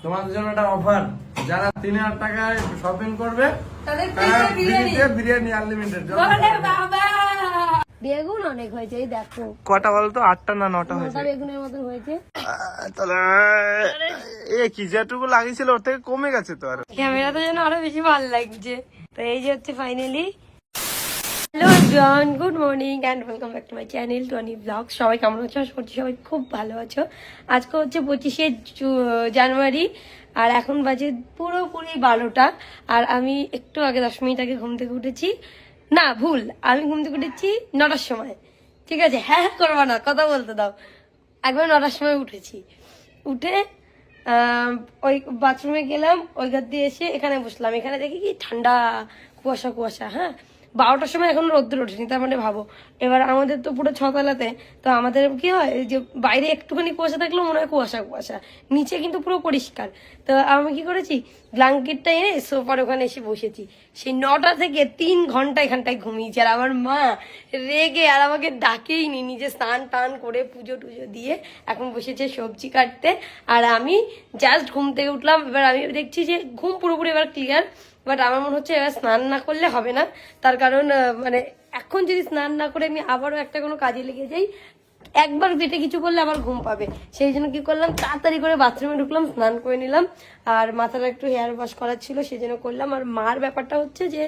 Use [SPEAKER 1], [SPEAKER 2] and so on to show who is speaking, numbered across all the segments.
[SPEAKER 1] তোমাদের জন্য একটা অফার, যারা 3000 টাকায় শপিং করবে
[SPEAKER 2] তাদের
[SPEAKER 1] তারা
[SPEAKER 2] বিরিয়ানি
[SPEAKER 1] বিরিয়ানি আনলিমিটেড।
[SPEAKER 2] বাবা বেগুন অনেক হয়েছে, এই দেখো
[SPEAKER 1] কটা বলতো? 8টা না 9টা হয়েছে।
[SPEAKER 2] বেগুনের মতন হয়েছে।
[SPEAKER 1] তাহলে কি যেটুকু লাগিয়েছিল ওর থেকে কমে গেছে তো। আর
[SPEAKER 2] ক্যামেরাতে যেন আরো বেশি ভালো লাগছে। তো এই যে হচ্ছে finally. Hello everyone, good morning and welcome back to my channel Tony blogs. সবাই কেমন আছো? আশা করছি সবাই খুব ভালো আছো। আজকে হচ্ছে 25শে জানুয়ারি আর এখন বাজে পুরোপুরি 12টা। আর আমি একটু আগে 10 মিনিট আগে ঘুম থেকে উঠেছি। না ভুল, আমি ঘুম থেকে উঠেছি 9টার সময়। ঠিক আছে, হ্যাঁ করবা না, কথা বলতে দাও। একবার 9টার সময় উঠেছি, উঠে ওই বাথরুমে গেলাম, ওই ঘর দিয়ে এসে এখানে বসলাম। এখানে দেখি কি ঠান্ডা, কুয়াশা কুয়াশা। হ্যাঁ, 12টার সময় এখন রোদ্দুর ওঠেনি, তার মানে ভাবো। এবার আমাদের তো পুরো ছতলাতে, তো আমাদের কি হয় যে বাইরে একটুখানি কুয়াশা থাকলেও মনে হয় কুয়াশা কুয়াশা, নিচে কিন্তু পুরো পরিষ্কার। তো আমি কি করেছি, ব্ল্যাঙ্কেটটা এনে সোফার ওখানে এসে বসেছি। সেই 9টা থেকে 3 ঘন্টা এখানটায় ঘুমিয়েছি। আর আমার মা রেগে আর আমাকে ডাকেই নি, নিজে স্নান টান করে পুজো টুজো দিয়ে এখন বসেছে সবজি কাটতে। আর আমি জাস্ট ঘুম থেকে উঠলাম। এবার আমি দেখছি যে ঘুম পুরোপুরি এবার ক্লিয়ার, বাট আমার মনে হচ্ছে এবার স্নান না করলে হবে না। তার কারণ মানে এখন যদি স্নান না করে আমি আবারও একটা কোনো কাজে লেগে যাই, একবার পেটে কিছু করলে আবার ঘুম পাবে। সেই জন্য কি করলাম, তাড়াতাড়ি করে বাথরুমে ঢুকলাম, স্নান করে নিলাম। আর মাথাটা একটু হেয়ার ওয়াশ করার ছিল, সেই জন্য করলাম। আর মার ব্যাপারটা হচ্ছে যে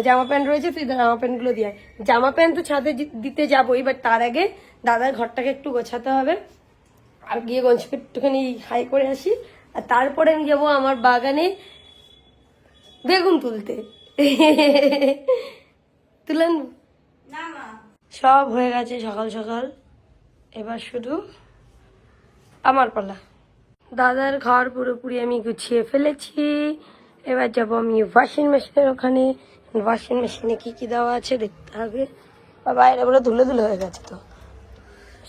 [SPEAKER 2] জামা প্যান্ট রয়েছে, তুই জামা প্যান্টগুলো দিয়ে আয়। জামা প্যান্ট তো ছাদে দিতে যাবোই, বাট তার আগে দাদার ঘরটাকে একটু গোছাতে হবে। আর গিয়ে গঞ্জকে একটুখানি হাই করে আসি। আর তারপরে আমি যাবো আমার বাগানে বেগুন তুলতে। তুলেন সব হয়ে গেছে সকাল সকাল, এবার শুধু আমার পালা। দাদার ঘর পুরোপুরি আমি গুছিয়ে ফেলেছি। এবার যাবো আমি ওয়াশিং মেশিনের ওখানে। ওয়াশিং মেশিনে কি কি দেওয়া আছে দেখতে হবে। আর বাইরে পুরো ধুলে ধুলে হয়ে গেছে, তো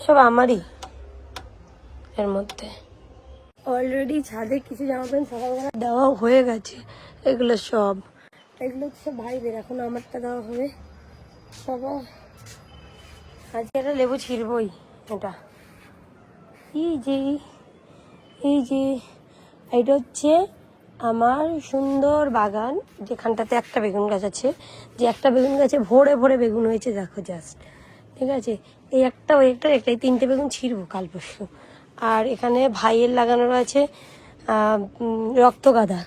[SPEAKER 2] সব আমারই এর মধ্যে। অলরেডি ছাদে কিছু জামা প্যান্ট সকালবেলা দেওয়াও হয়ে গেছে। এগুলো সব সব ভাইদের, এখন আমারটা দেওয়া হবে। বাবা আজকে একটা লেবু ছিঁড়বই। এটা এই যে এটা হচ্ছে আমার সুন্দর বাগান, যেখানটাতে একটা বেগুন গাছ আছে। যে একটা বেগুন গাছে ভরে ভরে বেগুন হয়েছে, দেখো জাস্ট। ঠিক আছে, এই একটা ওই একটা এই 3টে বেগুন ছিঁড়বো কাল পরশু। আর এখানে ভাইয়ের লাগানো রয়েছে রক্তগাঁদা।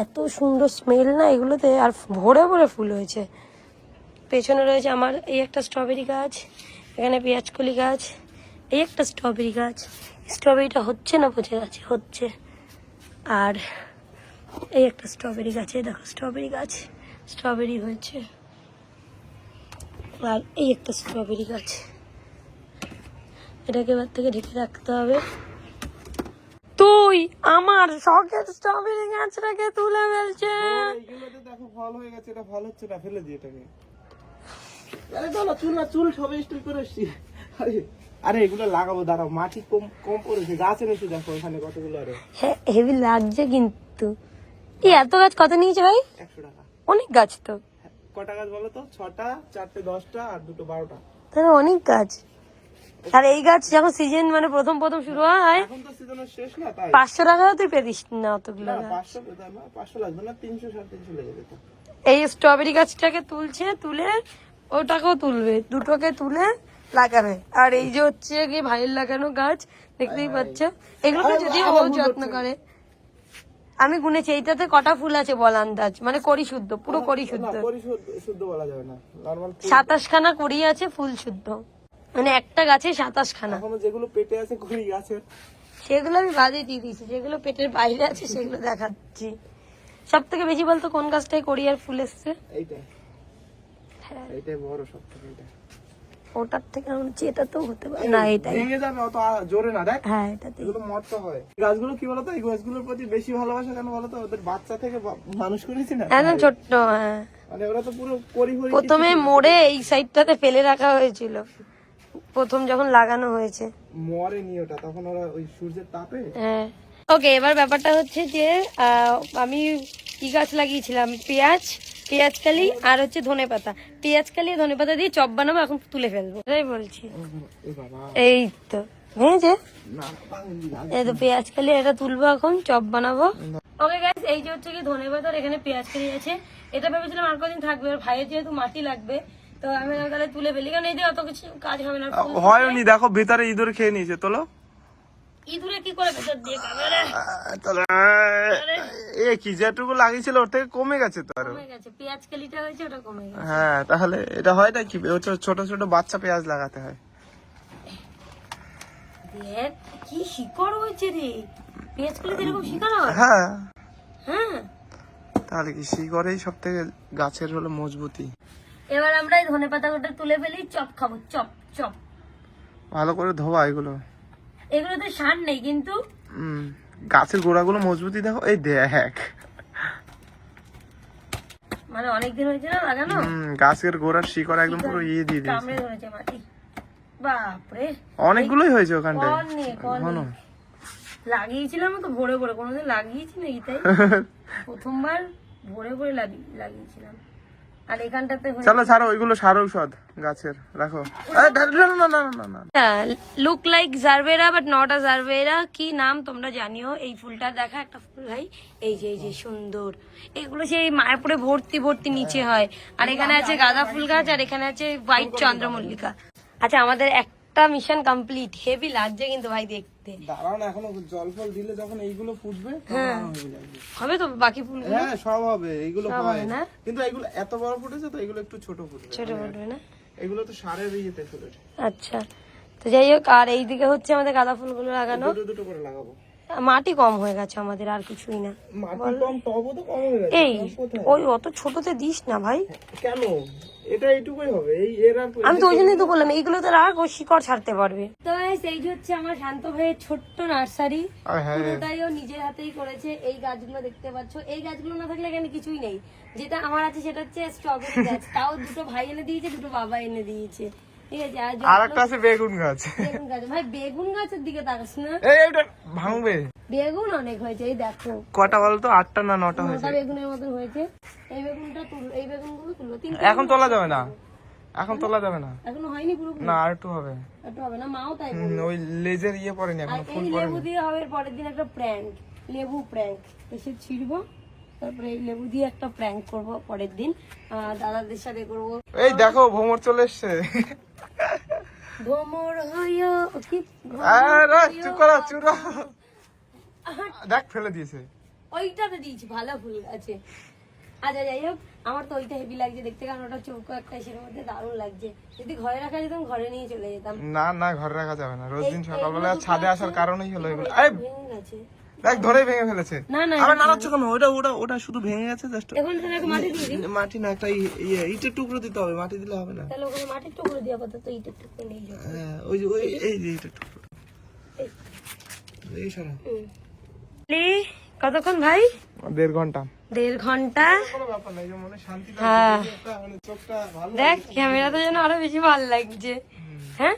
[SPEAKER 2] এত সুন্দর স্মেল না এগুলোতে, আর ভরে ভরে ফুল হয়েছে। পেছনে রয়েছে আমার এই একটা স্ট্রবেরি গাছ, এখানে পেঁয়াজকলি গাছ, এই একটা স্ট্রবেরি গাছ। স্ট্রবেরিটা হচ্ছে না পচে গেছে, হচ্ছে। আর এই একটা স্ট্রবেরি গাছে দেখো, স্ট্রবেরি গাছ, স্ট্রবেরি হয়েছে। আর এই একটা স্ট্রবেরি গাছ, এটাকে এবার থেকে ঢেকে রাখতে হবে। তুই আমার শখের স্ট্রবেরি গাছটাকে তুলে ফেলছে।
[SPEAKER 1] দেখো ফল হয়ে গেছে, এটা ফল হচ্ছে না, ফেলে দিই এটাকে। আরে দাদা চুল না, চুল সবে স্ট্রেট করে এসছি। আরে এগুলো লাগাবো, দাঁড়াও, মাটি কম কম পড়েছে, গাছ এনেছি দেখো এখানে কতগুলো। আরে
[SPEAKER 2] হেভি লাগছে কিন্তু। এই এত গাছ কত নিয়েছে ভাই?
[SPEAKER 1] 100 টাকা।
[SPEAKER 2] অনেক গাছ তো।
[SPEAKER 1] কটা গাছ বলো তো? 6টা, 4টে 10টা আর 2টো 12টা।
[SPEAKER 2] তাহলে অনেক গাছ। আর এই গাছ যখন সিজন মানে প্রথম প্রথম শুরু হয়,
[SPEAKER 1] এখন তো সিজনের শেষ না, তাই
[SPEAKER 2] 500 টাকা তুই পেতিস না অতগুলো গাছ।
[SPEAKER 1] 500 পেতাম না, 500 লাগবে না, 300 350 লেগে যেত।
[SPEAKER 2] এই স্ট্রবেরি গাছটাকে তুলছে, তুলে ওটাকেও তুলবে, দুটোকে তুলে লাগাবে। আর এই যে হচ্ছে কি ভাইয়ের লাগানো গাছ, দেখতেই পাচ্ছ। এগুলোকে যদি ও যত্ন করে। আমি গুনেছি এইটাতে কটা ফুল আছে বল আন্দাজ, মানে কড়ি শুদ্ধ, পুরো কড়ি শুদ্ধ।
[SPEAKER 1] শুদ্ধ বলা যাবে না, নরমাল
[SPEAKER 2] 27 খানা কড়ি আছে ফুল শুদ্ধ, মানে একটা গাছে 27 খানা।
[SPEAKER 1] এখনো যেগুলো পেটে আছে কুড়ি গাছের,
[SPEAKER 2] সেগুলো আমি বাদে দিয়ে দিয়েছি, যেগুলো পেটের বাইরে আছে সেগুলো দেখাচ্ছি। সব থেকে বেশি বলতো কোন গাছটায় কড়ি আর ফুল এসছে?
[SPEAKER 1] এইটাই। হ্যাঁ এইটাই বড় সব থেকে। এটা
[SPEAKER 2] ওটার থেকে আমার হচ্ছে এটা তো হতে পারে না, এটাই
[SPEAKER 1] ভেঙে যাবে অত জোরে না, দেখ।
[SPEAKER 2] হ্যাঁ এটাতে।
[SPEAKER 1] এগুলো মরতে হয়। গাছগুলো কি বলতো, এই গাছগুলোর প্রতি বেশি ভালোবাসা কেন বলতো? ওদের বাচ্চা থেকে মানুষ করেছি না,
[SPEAKER 2] একদম ছোট্ট। হ্যাঁ,
[SPEAKER 1] মানে ওরা তো পুরো পরিহরি।
[SPEAKER 2] প্রথমে মোড়ে এই সাইডটাতে ফেলে রাখা হয়েছিল, প্রথম যখন লাগানো হয়েছে।
[SPEAKER 1] মরেনি ওটা, তখন ওরা ওই সূর্যের তাপে।
[SPEAKER 2] হ্যাঁ ওকে, এবার ব্যাপারটা হচ্ছে যে আমি কি গাছ লাগিয়েছিলাম, পেঁয়াজকালি আর হচ্ছে ধনেপাতা। পেঁয়াজকালি ধনেপাতা দিয়ে চপ বানাবো, এখন তুলে ফেলবো, তাই বলছি।
[SPEAKER 1] এ বাবা,
[SPEAKER 2] এই তো ভেঙেছে?
[SPEAKER 1] না ভাঙেনি,
[SPEAKER 2] এই তো পেঁয়াজ কালি এটা তুলবো, এখন চপ বানাবো। ওকে গাইস, এই যে হচ্ছে কি ধনেপাতা আর এখানে পেঁয়াজ কালি আছে। এটা ভেবেছিলাম আর কদিন থাকবে, আর ভাইয়ের যেহেতু মাটি লাগবে তো আমি তাহলে তুলে ফেলি, কারণ এই যে অত কিছু কাজ হবে না।
[SPEAKER 1] হয়নি, দেখো ভেতরে ইঁদুর খেয়ে নিয়েছে। তোলো।
[SPEAKER 2] ইঁদুরে কি করে ভেতর দিয়ে খাবে রে?
[SPEAKER 1] এ কি যেটুকু লাগিয়েছিল ওর থেকে কমে গেছে তো আরো।
[SPEAKER 2] কমে গেছে, পেঁয়াজ কালিটা হয়েছে ওটা কমে গেছে।
[SPEAKER 1] হ্যাঁ, তাহলে এটা হয় না কি, ছোট ছোট বাচ্চা পেঁয়াজ লাগাতে হয়।
[SPEAKER 2] দেখ কি শিকড় হয়েছে রে, পেঁয়াজ কালিতে এরকম শিকড় হয়?
[SPEAKER 1] হ্যাঁ,
[SPEAKER 2] হ্যাঁ।
[SPEAKER 1] তাহলে কি শিকড়েই সব থেকে গাছের হলো মজবুতি।
[SPEAKER 2] এবার আমরা এই ধনেপাতা গোটা তুলে ফেলি, চপ খাবো, চপ চপ।
[SPEAKER 1] ভালো করে ধোয়া এগুলো।
[SPEAKER 2] এগুলোতে সার নেই কিন্তু
[SPEAKER 1] গাছের গোড়াগুলো মজবুতি দেখো, এই দেখ।
[SPEAKER 2] মানে অনেকদিন হয়েছে না লাগানো,
[SPEAKER 1] গাছের গোড়ার শিকড় একদম পুরো ইয়ে দিয়ে দিয়েছে।
[SPEAKER 2] কামড়ে ধরেছে মাটি। বাপরে,
[SPEAKER 1] অনেকগুলোই হয়েছে ওখানটায়।
[SPEAKER 2] কল নেই, কল
[SPEAKER 1] ঘন।
[SPEAKER 2] নেই। লাগিয়েছিলাম তো ভোরে ভোরে, কোনোদিন লাগিয়েছি নাকি তাই? প্রথমবার ভোরে ভোরে লাগিয়েছিলাম। আর এখানটাতে
[SPEAKER 1] চলো ছাড়ো, ওইগুলো সার ঔষধ গাছের, রাখো।
[SPEAKER 2] Look like gerbera but not a gerbera. কি নাম তোমরা জানিও এই ফুলটা? দেখা একটা ফুল ভাই, এই যে সুন্দর। এগুলো সেই মায়াপুরে ভর্তি ভর্তি নিচে হয়। আর এখানে আছে গাঁদা ফুল গাছ, আর এখানে আছে হোয়াইট চন্দ্রমল্লিকা। আচ্ছা, আমাদের একটা মিশন কমপ্লিট। হেভি লাগছে কিন্তু ভাই দেখতে।
[SPEAKER 1] দাঁড়াও না, এখনো জল ফল দিলে যখন এইগুলো ফুটবে
[SPEAKER 2] হবে তো বাকি ফুল?
[SPEAKER 1] হ্যাঁ, সব হবে। এইগুলো হয়
[SPEAKER 2] না,
[SPEAKER 1] কিন্তু এগুলো এত বড় ফুটেছে তো, এগুলো একটু ছোট ফুটবে।
[SPEAKER 2] ছোট ফুটবে না?
[SPEAKER 1] এগুলো তো সারের ইয়েতে ফুটেছে।
[SPEAKER 2] আচ্ছা, তো যাই হোক, আর এইদিকে হচ্ছে আমাদের গাঁদা ফুলগুলো লাগানো।
[SPEAKER 1] দুটো দুটো করে লাগাবো।
[SPEAKER 2] মাটি কম হয়ে গেছে আমাদের, আর কিছুই না।
[SPEAKER 1] মাটি কম, টবও তো কম হয়ে গেছে।
[SPEAKER 2] এই ওই অত ছোটতে দিস না ভাই।
[SPEAKER 1] কেন? এটা এইটুকুই হবে। এই এর আর
[SPEAKER 2] আমি তো ওই জন্যই তো বললাম এইগুলোতে রাখ, ও শিকড় ছাড়তে পারবে। তো এই যে হচ্ছে আমার শান্ত ভাইয়ের ছোট্ট নার্সারি। পুরোটাই ও নিজের হাতেই করেছে। এই গাছগুলো দেখতে পাচ্ছ, এই গাছগুলো না থাকলে এখানে কিছুই নেই। যেটা আমার আছে সেটা হচ্ছে স্ট্রবেরি গাছ, তাও দুটো ভাই এনে দিয়েছে, দুটো বাবা এনে দিয়েছে। ঠিক আছে,
[SPEAKER 1] আর একটা আছে বেগুন গাছ।
[SPEAKER 2] বেগুন গাছ, ভাই বেগুন গাছের দিকে তাকাস না,
[SPEAKER 1] এইটা ভাঙবে।
[SPEAKER 2] বেগুন অনেক হয়েছে, এই দেখো।
[SPEAKER 1] কটা বলতো? 8টা না 9টা হয়েছে।
[SPEAKER 2] 9টা বেগুনের মতো হয়েছে। এই বেগুনটা তুলো, এই বেগুনগুলো তুলো।
[SPEAKER 1] এখন তোলা যাবে না, এখন তোলা যাবে না।
[SPEAKER 2] এখনো হয়নি পুরো,
[SPEAKER 1] না আর একটু হবে।
[SPEAKER 2] একটু হবে না, মাও তাই।
[SPEAKER 1] ওই লেজের ইয়ে পড়েনি
[SPEAKER 2] আর
[SPEAKER 1] এখন, ফুল
[SPEAKER 2] এই
[SPEAKER 1] পড়েনি।
[SPEAKER 2] লেবু দিয়ে হবে এর পরের দিন একটা প্র্যাঙ্ক, লেবু প্র্যাঙ্ক। এসে ছিড়বো, তারপরে এই লেবু দিয়ে একটা প্র্যাঙ্ক করব পরের দিন, দাদাদের সাথে করব।
[SPEAKER 1] এই দেখো ভ্রমর চলে এসছে।
[SPEAKER 2] ভ্রমর হইও কি,
[SPEAKER 1] আরে চুপ করো, চুরো। দেখ ফেলে দিয়েছে।
[SPEAKER 2] ওইটাতে দিয়েছি, ভালো ফুল আছে। আচ্ছা যাই হোক, আমার তো ওইটা হেভি লাগছে দেখতে, কারণ ওটা চৌকো একটা, সেটার মধ্যে দারুণ লাগছে। যদি ঘরে রাখা যেতাম, ঘরে নিয়ে চলে যেতাম।
[SPEAKER 1] না না, ঘরে রাখা যাবে না। রোজ দিন সকালবেলা ছাদে আসার কারণই হলো এগুলো।
[SPEAKER 2] ভেঙে গেছে।
[SPEAKER 1] দেখ ধরে ভেঙে ফেলেছে।
[SPEAKER 2] না না,
[SPEAKER 1] আবার নাড়াচ্ছে কেন? ওটা ওটা ওটা শুধু ভেঙে গেছে জাস্ট।
[SPEAKER 2] এখন তাহলে একটা মাটি দিয়ে দিই।
[SPEAKER 1] মাটি না, একটা ইটের টুকরো দিতে হবে, মাটি দিলে হবে না।
[SPEAKER 2] তাহলে ওখানে মাটির টুকরো দিয়ে আপাতত ইটের টুকরো নিয়ে যাবো।
[SPEAKER 1] হ্যাঁ, ওই যে ওই এই যে ইটের টুকরো। এই সারা
[SPEAKER 2] কতক্ষণ ভাই?
[SPEAKER 1] 1.5 ঘন্টা।
[SPEAKER 2] 1.5 ঘন্টা।
[SPEAKER 1] কোনো ব্যাপার না, এই যে মনে শান্তি
[SPEAKER 2] হ্যাঁ,
[SPEAKER 1] লাগছে, মানে চোখটা ভালো।
[SPEAKER 2] দেখ ক্যামেরাতে যেন আরো বেশি ভালো লাগছে। হ্যাঁ,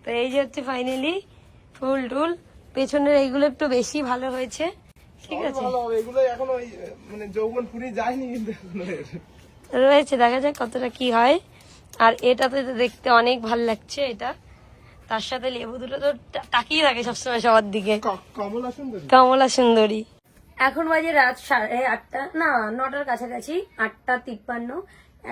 [SPEAKER 2] তো এই যে হচ্ছে ফাইনালি ফুল টুল, পেছনের এইগুলো একটু বেশি ভালো হয়েছে। ঠিক আছে,
[SPEAKER 1] ভালো হবে। এগুলো এখনো মানে যৌবন ফুরিয়ে যায়নি কিন্তু এখনো
[SPEAKER 2] রয়েছে, দেখা যাক কতটা কি হয়। আর এটাতে তো দেখতে অনেক ভালো লাগছে। এটা তার সাথে লেবু দুটো তো তাকিয়ে থাকে সবসময় সবার দিকে।
[SPEAKER 1] কমলা সুন্দরী।
[SPEAKER 2] কমলা সুন্দরী। এখন বাজে রাত 8:30, না 9টার কাছাকাছি, 8:53।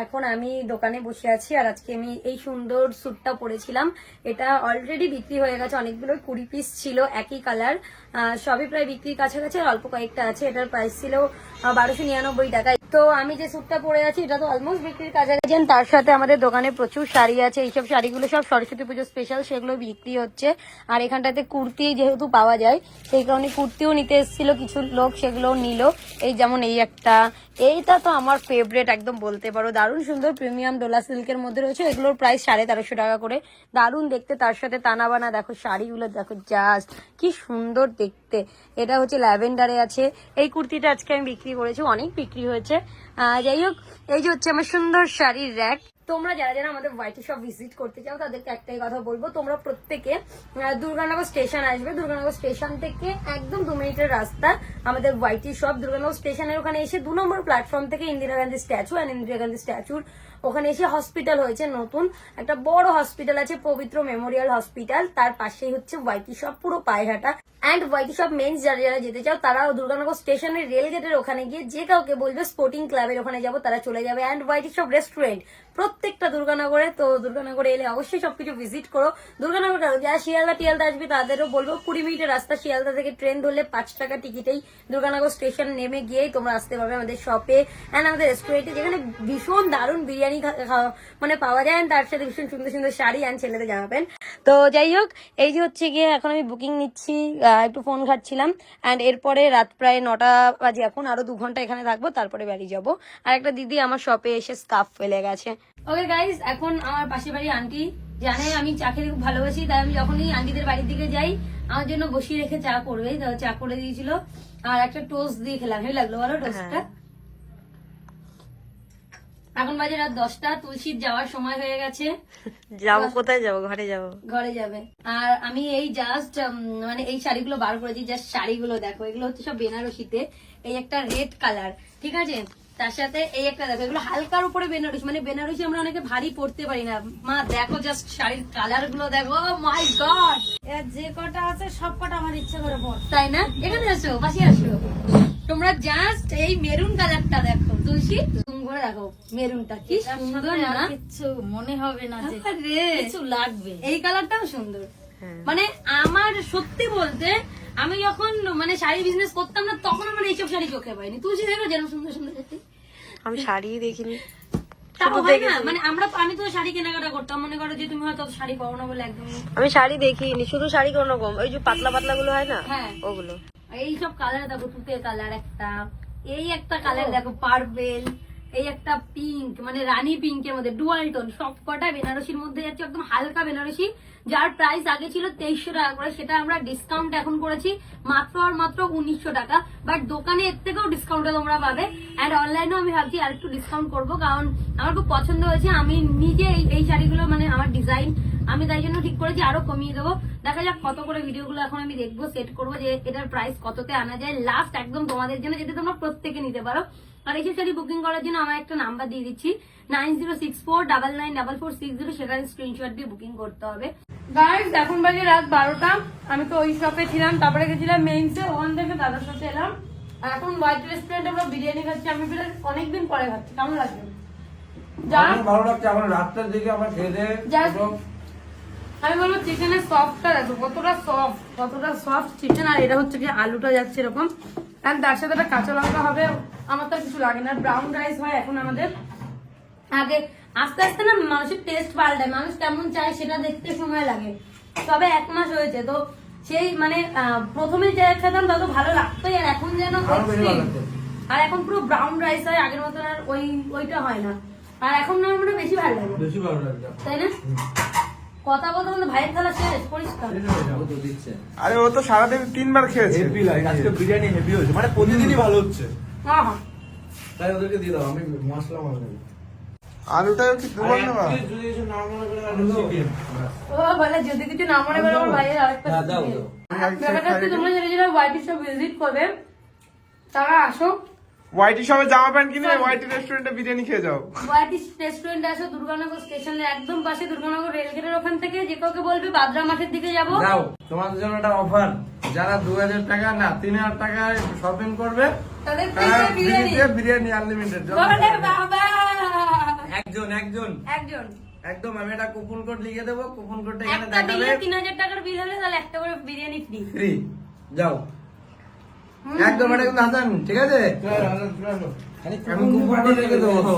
[SPEAKER 2] এখন আমি দোকানে বসে আছি, আর আজকে আমি এই সুন্দর স্যুটটা পরেছিলাম। এটা অলরেডি বিক্রি হয়ে গেছে, অনেকগুলো 20 পিস ছিল একই কালার, সবই প্রায় বিক্রির কাছাকাছি, আর অল্প কয়েকটা আছে। এটার প্রাইস ছিল 1299 টাকা। তো আমি যে স্যুটটা পরে আছি এটা তো অলমোস্ট বিক্রির কাছাকাছি। তার সাথে আমাদের দোকানে প্রচুর শাড়ি আছে, এইসব শাড়িগুলো সব সরস্বতী পুজো স্পেশাল, সেগুলো বিক্রি হচ্ছে। আর এখানটাতে কুর্তি যেহেতু পাওয়া যায়, সেই কারণে কুর্তিও নিতে এসেছিল কিছু লোক, সেগুলো নিল। এই যেমন এই একটা, এইটা তো আমার ফেভারিট একদম বলতে পারো, দারুণ সুন্দর প্রিমিয়াম ডোলা সিল্কের মধ্যে রয়েছে। এগুলোর প্রাইস 1350 টাকা করে, দারুণ দেখতে। তার সাথে টানা বানা দেখো শাড়িগুলো, দেখো জাস্ট কি সুন্দর দেখতে। এটা হচ্ছে ল্যাভেন্ডারে আছে। এই কুর্তিটা আজকে আমি বিক্রি করেছি, অনেক বিক্রি হয়েছে। যাই হোক, এই যে হচ্ছে আমার সুন্দর শাড়ির র্যাক। তোমরা যারা যারা আমাদের হোয়াইট শপ ভিজিট করতে চাও, তাদেরকে একটাই কথা বলবো, তোমরা প্রত্যেকে দুর্গানগর স্টেশন আসবে। দুর্গানগর স্টেশন থেকে একদম 2 মিনিটের রাস্তা আমাদের হোয়াইট শপ। দুর্গানগর স্টেশনের ওখানে এসে 2 নম্বর প্ল্যাটফর্ম থেকে ইন্দিরা গান্ধী স্ট্যাচু, আর ইন্দিরা গান্ধী স্ট্যাচুর ওখানে এসে হসপিটাল হয়েছে নতুন, একটা বড় হসপিটাল আছে পবিত্র মেমোরিয়াল হসপিটাল, তার পাশেই হচ্ছে ওয়াইটি শপ, পুরো পায়ঘাটা। অ্যান্ড ওয়াইটি শপ মেন্স যারা যারা যেতে চাও তারাও দুর্গানগর স্টেশনের রেল গেটের ওখানে গিয়ে যে কাউকে বলবে স্পোর্টিং ক্লাবের ওখানে যাবো, তারা চলে যাবে। অ্যান্ড ওয়াইটি শপ রেস্টুরেন্ট প্রত্যেকটা দুর্গানগরে, তো দুর্গানগরে এলে অবশ্যই সবকিছু ভিজিট করো। দুর্গানগর কারো যারা শিয়ালদা টিয়ালদা আসবে তাদেরও বলবো 20 মিনিটের রাস্তা, শিয়ালদা থেকে ট্রেন ধরলে 5 টাকা টিকিটেই দুর্গানগর স্টেশন নেমে গিয়েই তোমরা আসতে পারবে আমাদের শপে অ্যান্ড আমাদের রেস্টুরেন্টে, যেখানে ভীষণ দারুণ বিরিয়ানি মানে পাওয়া যায়, and তার সাথে ভীষণ সুন্দর সুন্দর শাড়ি অ্যান্ড ছেলেদের জামা প্যান্ট। তো যাই হোক, এই যে হচ্ছে গিয়ে এখন আমি বুকিং নিচ্ছি, একটু ফোন ঘাটছিলাম। অ্যান্ড এরপরে রাত প্রায় 9টা বাজে, এখন আরো 2 ঘন্টা এখানে থাকবো, তারপরে বাড়ি যাবো। আর একটা দিদি আমার শপে এসে স্কার্ফ ফেলে গেছে। ওকে গাইস, এখন আমার পাশের বাড়ি আন্টি জানে আমি চা খেতে খুব ভালোবাসি, তাই আমি যখনই আন্টিদের বাড়ির দিকে যাই আমার জন্য বসিয়ে রেখে চা করবে, তো চা করে দিয়েছিল আর একটা টোস্ট দিয়ে খেলাম। হেভি লাগলো বলো টোস্টটা? এখন বাজে রাত 10টা, তুলসীর যাওয়ার সময় হয়ে গেছে।
[SPEAKER 3] যাবো কোথায় যাবো? ঘরে যাবো।
[SPEAKER 2] ঘরে যাবে। আর আমি এই জাস্ট মানে এই শাড়িগুলো বার করেছি, জাস্ট শাড়িগুলো দেখো, এগুলো হচ্ছে সব বেনারসিতে। এই একটা রেড কালার, ঠিক আছে, তার সাথে এই একটা দেখো, এগুলো হালকার উপরে বেনারসি, মানে বেনারসি আমরা অনেকে ভারী পড়তে পারি না। মা দেখো জাস্ট শাড়ির কালার গুলো দেখো, মাই গড,
[SPEAKER 3] যে কটা আছে সব কটা আমার ইচ্ছে করে পড়।
[SPEAKER 2] তাই না? এখানে আসো, পাশে আসো, তোমরা জাস্ট এই মেরুন কালারটা দেখো, তুলসী জুম করে দেখো, মেরুনটা কি সুন্দর না?
[SPEAKER 3] কিছু মনে হবে না যে
[SPEAKER 2] আরে,
[SPEAKER 3] কিছু লাগবে।
[SPEAKER 2] এই কালারটাও সুন্দর। মানে আমার সত্যি বলতে, আমি যখন মানে শাড়ি বিজনেস করতাম না, তখন আমার এইসব শাড়ি চোখে পাইনি। তুলসী দেখো যেন সুন্দর সুন্দর দেখতে।
[SPEAKER 3] আমি শাড়ি দেখিনি।
[SPEAKER 2] তাও হয় না, মানে আমি তো শাড়ি কেনাকাটা করতাম, মনে করো যে তুমি হয়তো শাড়ি পাও না বলে একদম।
[SPEAKER 3] আমি শাড়ি দেখিনি, শুধু শাড়ি কোন রকম ওই যে পাতলা পাতলা গুলো হয় না,
[SPEAKER 2] হ্যাঁ
[SPEAKER 3] ওগুলো।
[SPEAKER 2] এইসব কালার দেখো, তুতে কালার একটা, এই একটা কালার দেখো পার্পেল, এই একটা পিঙ্ক, মানে রানী পিঙ্কের মধ্যে ডুয়াল টোন, সব কটা বেনারসির মধ্যে যাচ্ছে, একদম হালকা বেনারসি, যার প্রাইস আগে ছিল 2300 টাকা করে, সেটা আমরা ডিসকাউন্ট এখন করেছি মাত্র আর মাত্র 1900 টাকা। বাট দোকানে এর থেকেও ডিসকাউন্টে তোমরা পাবে, অ্যান্ড অনলাইনেও আমি ভাবছি আর একটু ডিসকাউন্ট করবো, কারণ আমার খুব পছন্দ হয়েছে। আমি নিজে এই শাড়িগুলো মানে আমার ডিজাইন, আমি তাই জন্য ঠিক করেছি আরো কমিয়ে দেবো। দেখা যাক কত করে, ভিডিওগুলো এখন আমি দেখবো, সেট করবো যে এটার প্রাইস কততে আনা যায় লাস্ট, একদম তোমাদের জন্য, যাতে তোমরা প্রত্যেকে নিতে পারো। আর এইসব শাড়ি বুকিং করার জন্য আমার একটা নাম্বার দিয়ে দিচ্ছি, 9064994460, সেখানে স্ক্রিনশট দিয়ে বুকিং করতে হবে। গাইস, এখন বাজে রাত 12টা, আমি তো ওই শপে ছিলাম, তারপরে গেছিলাম মেইনসে, ওখান থেকে দাদার সাথে এলাম। আর এখন হোয়াইট রেস্টুরেন্টে আমরা বিরিয়ানি খাচ্ছি, আমি প্রায় অনেকদিন পরে খাচ্ছি। কেমন লাগছে?
[SPEAKER 1] আমার ভালো লাগছে, আমার রাতটার দিকে আমার খেয়ে
[SPEAKER 2] আমি বলবো চিকেনের সফটটা দেখো, কতটা সফট চিকেন। আর এটা হচ্ছে কি আলুটা যাচ্ছে এরকম, আর তার সাথে একটা কাঁচা লঙ্কা হবে, আমার তো কিছু লাগে না। ব্রাউন রাইস হয় এখন আমাদের, আগে আস্তে আস্তে না মানুষের টেস্ট পাল্টায়, মানুষ কেমন চায় সেটা দেখতে সময় লাগে। তবে 1 মাস হয়েছে, তো সেই মানে প্রথমে যে খেতাম তত ভালো লাগতোই, আর এখন যেন আর এখন পুরো ব্রাউন রাইস হয়, আগের মতন আর ওইটা হয় না। আর এখন না আমার বেশি ভালো লাগে, তাই না? কথা বলতে বলতে ভাইয়ের থালা শেষ পরিষ্কার।
[SPEAKER 1] আরে ও তো সারাদিন 3 বার খেয়েছে।
[SPEAKER 4] হেভি লাগে আজকে বিরিয়ানি, হেভি হয়েছে, মানে প্রতিদিনই ভালো হচ্ছে।
[SPEAKER 2] হ্যাঁ হ্যাঁ,
[SPEAKER 4] তাই ওদেরকে দিয়ে দাও, আমি মশলা মারব।
[SPEAKER 1] আলুটাও কি দুবার নেওয়া?
[SPEAKER 4] যদি কিছু না মনে করে আলু চিকেন
[SPEAKER 2] ও বলে যদি কিছু না মনে করো আমার ভাইয়ের আরেকটা
[SPEAKER 4] দাও
[SPEAKER 2] চিকেন।
[SPEAKER 4] দাও।
[SPEAKER 2] ব্যাপারটা হচ্ছে তোমরা যারা হোয়াইট শপ ভিজিট করবে তারা আসো,
[SPEAKER 1] ওয়াইটি শপে জামা প্যান্ট কিনে ওয়াইটি রেস্টুরেন্টে বিরিয়ানি খেয়ে যাও।
[SPEAKER 2] হোয়াইট রেস্টুরেন্টে আসো, দুর্গানগর স্টেশনের একদম পাশে, দুর্গানগর রেলগেটের ওখান থেকে যে কাউকে বলবে বাদরা মাঠের দিকে যাবো।
[SPEAKER 4] দাও, তোমাদের জন্য একটা অফার, যারা 2000 টাকা না 3000 টাকায় শপিং করবে
[SPEAKER 2] তাদের
[SPEAKER 4] তারা
[SPEAKER 2] free বিরিয়ানি।
[SPEAKER 4] বিরিয়ানি আনলিমিটেড।
[SPEAKER 2] ওরে বাবা,
[SPEAKER 4] একজন
[SPEAKER 2] একজন
[SPEAKER 4] একদম, আমি একটা কুপন কোড লিখে দেবো, কুপন কোডটা এখানে
[SPEAKER 2] একটা
[SPEAKER 4] দেখাবে,
[SPEAKER 2] বিলে 3000 টাকার বিল হলে তাহলে একটা করে বিরিয়ানি ফ্রি।
[SPEAKER 4] ফ্রি। যাও একদম, এটা কিন্তু আসান, ঠিক আছে? আমি কুপন কোড লিখে দেবো।